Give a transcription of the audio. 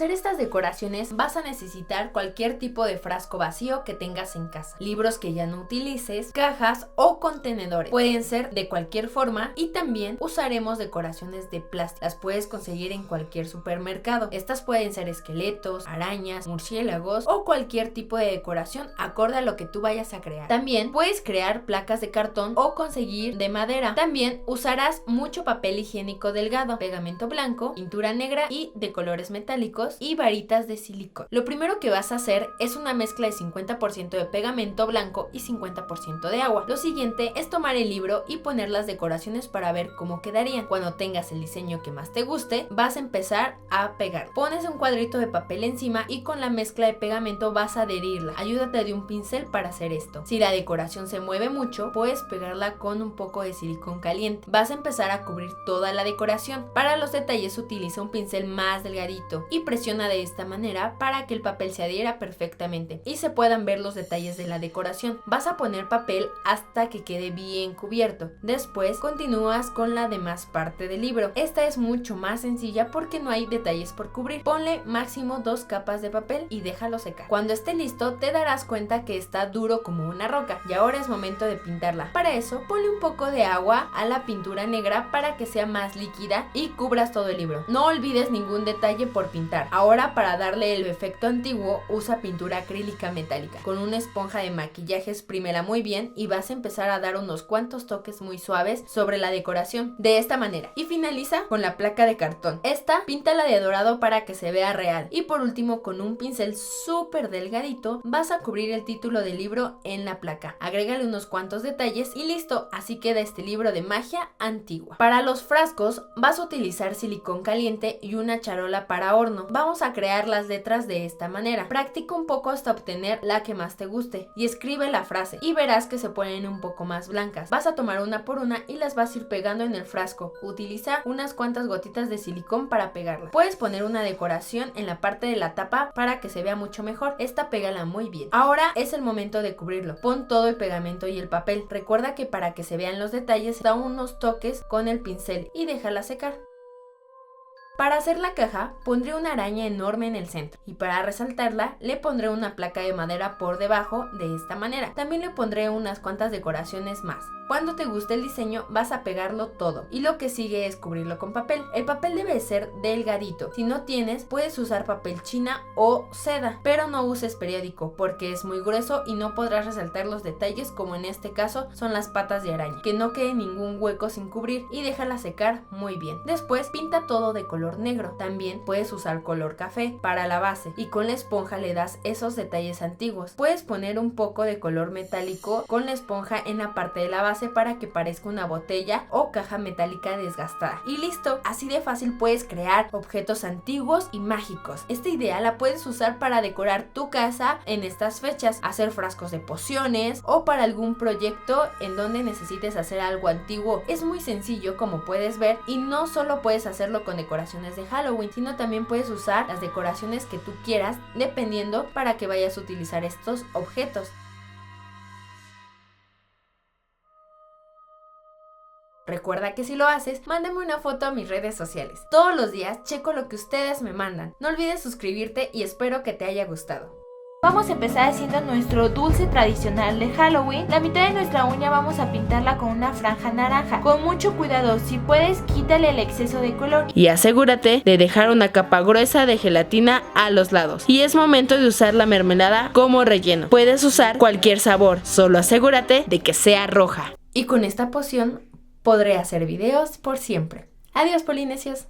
hacer estas decoraciones vas a necesitar cualquier tipo de frasco vacío que tengas en casa, libros que ya no utilices, cajas o contenedores. Pueden ser de cualquier forma y también usaremos decoraciones de plástico. Las puedes conseguir en cualquier supermercado. Estas pueden ser esqueletos, arañas, murciélagos o cualquier tipo de decoración acorde a lo que tú vayas a crear. También puedes crear placas de cartón o conseguir de madera. También usarás mucho papel higiénico delgado, pegamento blanco, pintura negra y de colores metálicos y varitas de silicón. Lo primero que vas a hacer es una mezcla de 50% de pegamento blanco y 50% de agua. Lo siguiente es tomar el libro y poner las decoraciones para ver cómo quedarían. Cuando tengas el diseño que más te guste, vas a empezar a pegar. Pones un cuadrito de papel encima y con la mezcla de pegamento vas a adherirla. Ayúdate de un pincel para hacer esto. Si la decoración se mueve mucho, puedes pegarla con un poco de silicón caliente. Vas a empezar a cubrir toda la decoración. Para los detalles utiliza un pincel más delgadito y presiona de esta manera para que el papel se adhiera perfectamente y se puedan ver los detalles de la decoración. Vas a poner papel hasta que quede bien cubierto. Después continúas con la demás parte del libro. Esta es mucho más sencilla porque no hay detalles por cubrir. Ponle máximo 2 capas de papel y déjalo secar. Cuando esté listo te darás cuenta que está duro como una roca y ahora es momento de pintarla. Para eso ponle un poco de agua a la pintura negra para que sea más líquida y cubras todo el libro. No olvides ningún detalle por pintar. Ahora, para darle el efecto antiguo, usa pintura acrílica metálica. Con una esponja de maquillaje exprímela muy bien y vas a empezar a dar unos cuantos toques muy suaves sobre la decoración de esta manera. Y finaliza con la placa de cartón. Esta píntala de dorado para que se vea real. Y por último, con un pincel súper delgadito vas a cubrir el título del libro en la placa. Agrégale unos cuantos detalles y listo. Así queda este libro de magia antigua. Para los frascos vas a utilizar silicón caliente y una charola para horno. Vamos a crear las letras de esta manera. Practica un poco hasta obtener la que más te guste y escribe la frase y verás que se ponen un poco más blancas. Vas a tomar una por una y las vas a ir pegando en el frasco. Utiliza unas cuantas gotitas de silicón para pegarla. Puedes poner una decoración en la parte de la tapa para que se vea mucho mejor. Esta pégala muy bien. Ahora es el momento de cubrirlo. Pon todo el pegamento y el papel. Recuerda que para que se vean los detalles da unos toques con el pincel y déjala secar. Para hacer la caja, pondré una araña enorme en el centro y para resaltarla, le pondré una placa de madera por debajo de esta manera. También le pondré unas cuantas decoraciones más. Cuando te guste el diseño, vas a pegarlo todo y lo que sigue es cubrirlo con papel. El papel debe ser delgadito. Si no tienes, puedes usar papel china o seda, pero no uses periódico porque es muy grueso y no podrás resaltar los detalles, como en este caso son las patas de araña. Que no quede ningún hueco sin cubrir y déjala secar muy bien. Después pinta todo de color negro. También puedes usar color café para la base y con la esponja le das esos detalles antiguos. Puedes poner un poco de color metálico con la esponja en la parte de la base para que parezca una botella o caja metálica desgastada. Y listo, así de fácil puedes crear objetos antiguos y mágicos. Esta idea la puedes usar para decorar tu casa en estas fechas, hacer frascos de pociones o para algún proyecto en donde necesites hacer algo antiguo. Es muy sencillo, como puedes ver, y no solo puedes hacerlo con decoraciones de Halloween, sino también puedes usar las decoraciones que tú quieras dependiendo para que vayas a utilizar estos objetos. Recuerda que si lo haces, mándame una foto a mis redes sociales. Todos los días checo lo que ustedes me mandan. No olvides suscribirte y espero que te haya gustado. Vamos a empezar haciendo nuestro dulce tradicional de Halloween. La mitad de nuestra uña vamos a pintarla con una franja naranja. Con mucho cuidado, si puedes, quítale el exceso de color. Y asegúrate de dejar una capa gruesa de gelatina a los lados. Y es momento de usar la mermelada como relleno. Puedes usar cualquier sabor, solo asegúrate de que sea roja. Y con esta poción podré hacer videos por siempre. Adiós, polinesios.